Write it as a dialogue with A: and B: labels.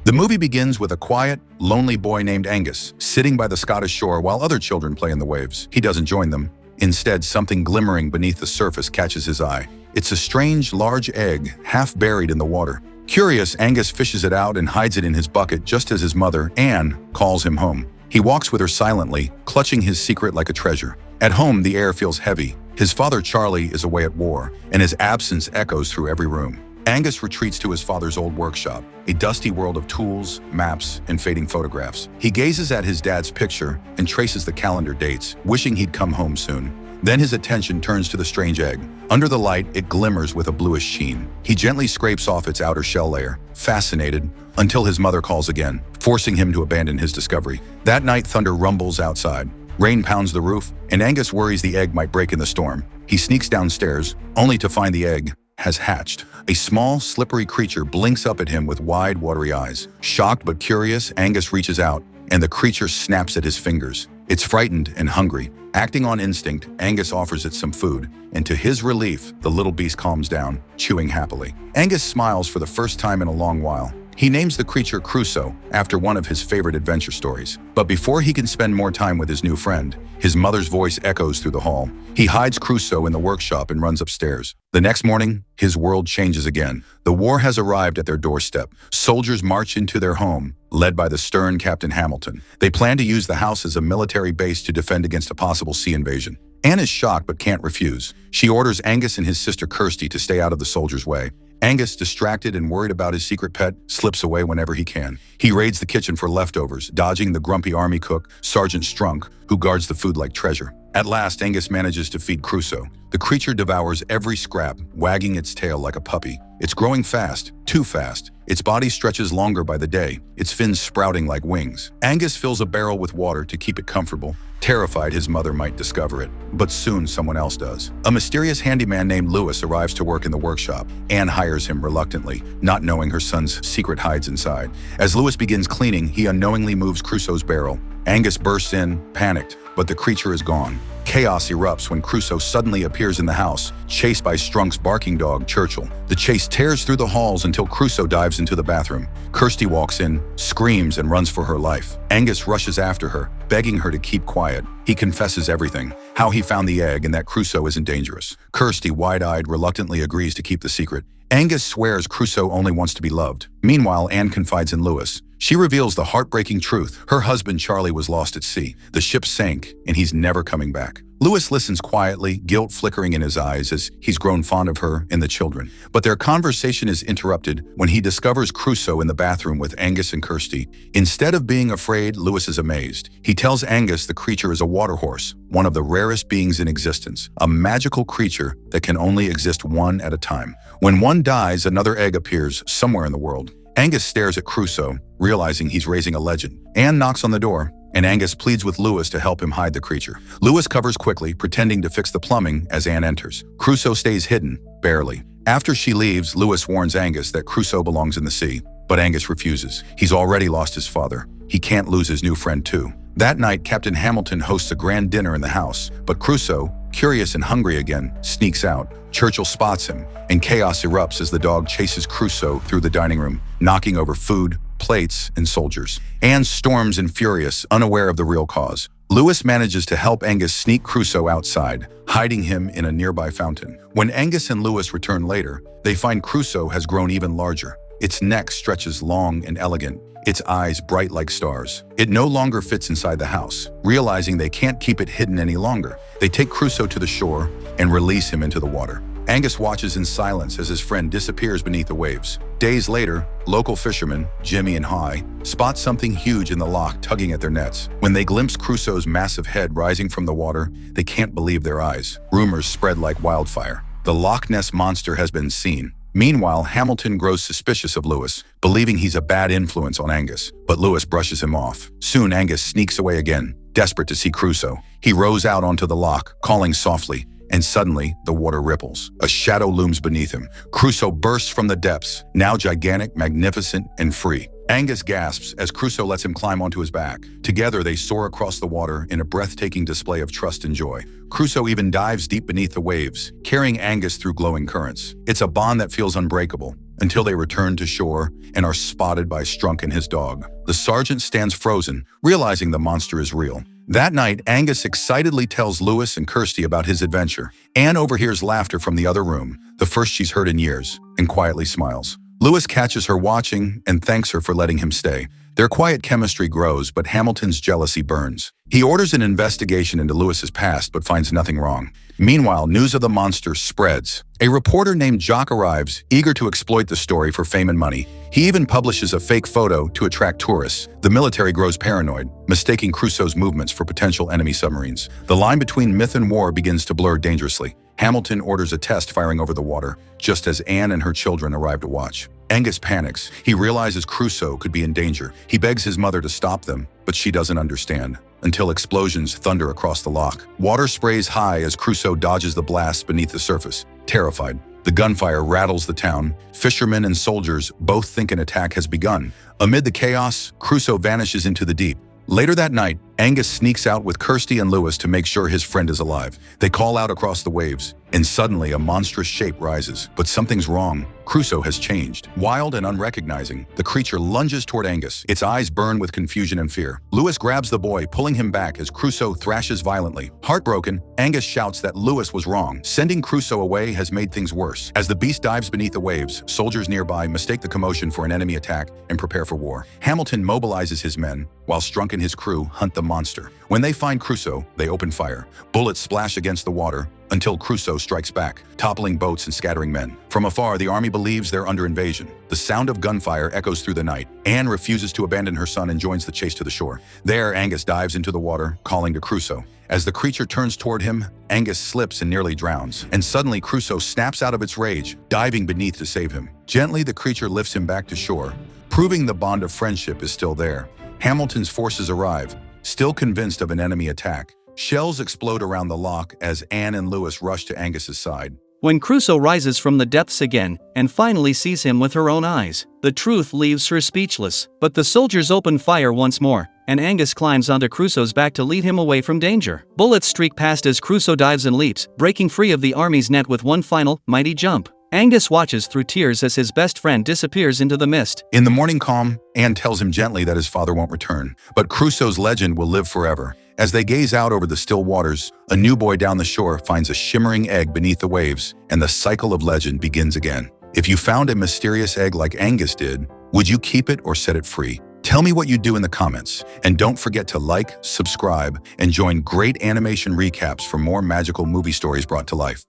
A: The movie begins with a quiet, lonely boy named Angus, sitting by the Scottish shore while other children play in the waves. He doesn't join them. Instead, something glimmering beneath the surface catches his eye. It's a strange, large egg, half buried in the water. Curious, Angus fishes it out and hides it in his bucket just as his mother, Anne, calls him home. He walks with her silently, clutching his secret like a treasure. At home, the air feels heavy. His father, Charlie, is away at war, and his absence echoes through every room. Angus retreats to his father's old workshop, a dusty world of tools, maps, and fading photographs. He gazes at his dad's picture and traces the calendar dates, wishing he'd come home soon. Then his attention turns to the strange egg. Under the light, it glimmers with a bluish sheen. He gently scrapes off its outer shell layer, fascinated, until his mother calls again, forcing him to abandon his discovery. That night, thunder rumbles outside. Rain pounds the roof, and Angus worries the egg might break in the storm. He sneaks downstairs, only to find the egg has hatched. A small, slippery creature blinks up at him with wide, watery eyes. Shocked but curious, Angus reaches out, and the creature snaps at his fingers. It's frightened and hungry. Acting on instinct, Angus offers it some food, and to his relief, the little beast calms down, chewing happily. Angus smiles for the first time in a long while. He names the creature Crusoe, after one of his favorite adventure stories. But before he can spend more time with his new friend, his mother's voice echoes through the hall. He hides Crusoe in the workshop and runs upstairs. The next morning, his world changes again. The war has arrived at their doorstep. Soldiers march into their home, led by the stern Captain Hamilton. They plan to use the house as a military base to defend against a possible sea invasion. Anne is shocked but can't refuse. She orders Angus and his sister Kirsty to stay out of the soldiers' way. Angus, distracted and worried about his secret pet, slips away whenever he can. He raids the kitchen for leftovers, dodging the grumpy army cook, Sergeant Strunk, who guards the food like treasure. At last, Angus manages to feed Crusoe. The creature devours every scrap, wagging its tail like a puppy. It's growing fast, too fast. Its body stretches longer by the day, its fins sprouting like wings. Angus fills a barrel with water to keep it comfortable, terrified his mother might discover it. But soon someone else does. A mysterious handyman named Lewis arrives to work in the workshop. Anne hires him reluctantly, not knowing her son's secret hides inside. As Lewis begins cleaning, he unknowingly moves Crusoe's barrel. Angus bursts in, panicked, but the creature is gone. Chaos erupts when Crusoe suddenly appears in the house, chased by Strunk's barking dog, Churchill. The chase tears through the halls until Crusoe dives into the bathroom. Kirsty walks in, screams, and runs for her life. Angus rushes after her, begging her to keep quiet. He confesses everything, how he found the egg and that Crusoe isn't dangerous. Kirsty, wide-eyed, reluctantly agrees to keep the secret. Angus swears Crusoe only wants to be loved. Meanwhile, Anne confides in Lewis. She reveals the heartbreaking truth. Her husband, Charlie, was lost at sea. The ship sank, and he's never coming back. Lewis listens quietly, guilt flickering in his eyes as he's grown fond of her and the children. But their conversation is interrupted when he discovers Crusoe in the bathroom with Angus and Kirsty. Instead of being afraid, Lewis is amazed. He tells Angus the creature is a water horse, one of the rarest beings in existence, a magical creature that can only exist one at a time. When one dies, another egg appears somewhere in the world. Angus stares at Crusoe, realizing he's raising a legend. Anne knocks on the door, and Angus pleads with Lewis to help him hide the creature. Lewis covers quickly, pretending to fix the plumbing as Anne enters. Crusoe stays hidden, barely. After she leaves, Lewis warns Angus that Crusoe belongs in the sea, but Angus refuses. He's already lost his father. He can't lose his new friend too. That night, Captain Hamilton hosts a grand dinner in the house, but Crusoe, curious and hungry again, sneaks out. Churchill spots him, and chaos erupts as the dog chases Crusoe through the dining room, knocking over food, plates, and soldiers. Anne storms and furious, unaware of the real cause. Lewis manages to help Angus sneak Crusoe outside, hiding him in a nearby fountain. When Angus and Lewis return later, they find Crusoe has grown even larger. Its neck stretches long and elegant, its eyes bright like stars. It no longer fits inside the house. Realizing they can't keep it hidden any longer, they take Crusoe to the shore and release him into the water. Angus watches in silence as his friend disappears beneath the waves. Days later, local fishermen, Jimmy and High, spot something huge in the loch tugging at their nets. When they glimpse Crusoe's massive head rising from the water, they can't believe their eyes. Rumors spread like wildfire. The Loch Ness Monster has been seen. Meanwhile, Hamilton grows suspicious of Lewis, believing he's a bad influence on Angus, but Lewis brushes him off. Soon, Angus sneaks away again, desperate to see Crusoe. He rows out onto the loch, calling softly, and suddenly, the water ripples. A shadow looms beneath him. Crusoe bursts from the depths, now gigantic, magnificent, and free. Angus gasps as Crusoe lets him climb onto his back. Together, they soar across the water in a breathtaking display of trust and joy. Crusoe even dives deep beneath the waves, carrying Angus through glowing currents. It's a bond that feels unbreakable, until they return to shore and are spotted by Strunk and his dog. The sergeant stands frozen, realizing the monster is real. That night, Angus excitedly tells Lewis and Kirsty about his adventure. Anne overhears laughter from the other room, the first she's heard in years, and quietly smiles. Lewis catches her watching and thanks her for letting him stay. Their quiet chemistry grows, but Hamilton's jealousy burns. He orders an investigation into Lewis's past, but finds nothing wrong. Meanwhile, news of the monster spreads. A reporter named Jock arrives, eager to exploit the story for fame and money. He even publishes a fake photo to attract tourists. The military grows paranoid, mistaking Crusoe's movements for potential enemy submarines. The line between myth and war begins to blur dangerously. Hamilton orders a test firing over the water, just as Anne and her children arrive to watch. Angus panics. He realizes Crusoe could be in danger. He begs his mother to stop them, but she doesn't understand. Until explosions thunder across the loch. Water sprays high as Crusoe dodges the blast beneath the surface. Terrified, the gunfire rattles the town. Fishermen and soldiers both think an attack has begun. Amid the chaos, Crusoe vanishes into the deep. Later that night, Angus sneaks out with Kirsty and Lewis to make sure his friend is alive. They call out across the waves, and suddenly a monstrous shape rises. But something's wrong. Crusoe has changed. Wild and unrecognizing, the creature lunges toward Angus. Its eyes burn with confusion and fear. Lewis grabs the boy, pulling him back as Crusoe thrashes violently. Heartbroken, Angus shouts that Lewis was wrong. Sending Crusoe away has made things worse. As the beast dives beneath the waves, soldiers nearby mistake the commotion for an enemy attack and prepare for war. Hamilton mobilizes his men, while Strunk and his crew hunt the monster. When they find Crusoe, they open fire. Bullets splash against the water until Crusoe strikes back, toppling boats and scattering men. From afar, the army believes they're under invasion. The sound of gunfire echoes through the night. Anne refuses to abandon her son and joins the chase to the shore. There, Angus dives into the water, calling to Crusoe. As the creature turns toward him, Angus slips and nearly drowns. And suddenly, Crusoe snaps out of its rage, diving beneath to save him. Gently, the creature lifts him back to shore, proving the bond of friendship is still there. Hamilton's forces arrive, still convinced of an enemy attack. Shells explode around the loch as Anne and Lewis rush to Angus's side.
B: When Crusoe rises from the depths again and finally sees him with her own eyes, the truth leaves her speechless. But the soldiers open fire once more, and Angus climbs onto Crusoe's back to lead him away from danger. Bullets streak past as Crusoe dives and leaps, breaking free of the army's net with one final, mighty jump. Angus watches through tears as his best friend disappears into the mist.
A: In the morning calm, Anne tells him gently that his father won't return, but Crusoe's legend will live forever. As they gaze out over the still waters, a new boy down the shore finds a shimmering egg beneath the waves, and the cycle of legend begins again. If you found a mysterious egg like Angus did, would you keep it or set it free? Tell me what you do in the comments, and don't forget to like, subscribe, and join great animation recaps for more magical movie stories brought to life.